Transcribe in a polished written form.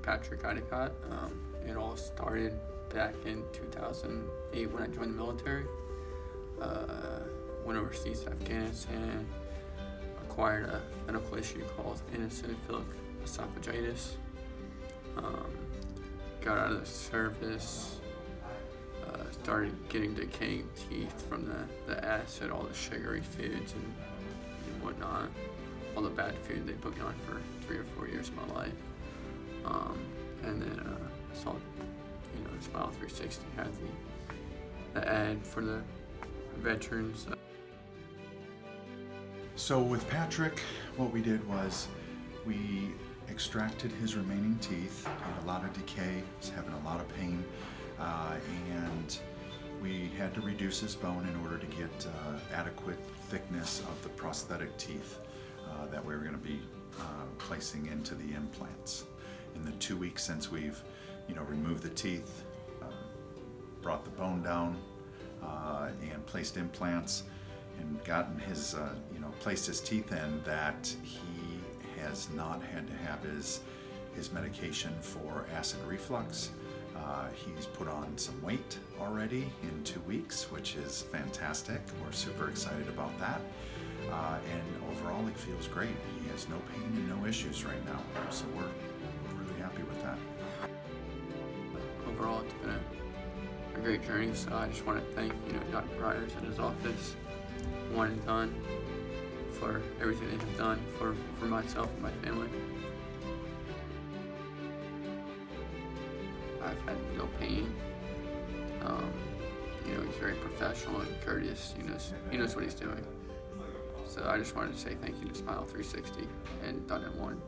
Patrick Idicott. It all started back in 2008 when I joined the military. Went overseas to Afghanistan, acquired a medical issue called eosinophilic esophagitis. Got out of the service, started getting decaying teeth from the acid, all the sugary foods and whatnot, all the bad food they put me on for 3 or 4 years of my life. And then I saw, Smile 360 had the ad for the veterans. So with Patrick, what we did was we extracted his remaining teeth. He had a lot of decay, was having a lot of pain, and we had to reduce his bone in order to get adequate thickness of the prosthetic teeth that we were going to be placing into the implants. In the 2 weeks since we've removed the teeth, brought the bone down, and placed implants and gotten his placed his teeth in, that he has not had to have his medication for acid reflux. He's put on some weight already in 2 weeks, which is fantastic. We're super excited about that. And overall, he feels great. He has no pain and no issues right now. So we're really happy with that. Overall, it's been a great journey. So I just want to thank Dr. Ryers and his office, One and Done, for everything they have done for myself and my family. I've had no pain. He's very professional and courteous. He knows what he's doing. So I just wanted to say thank you to Smile 360 and Done in One.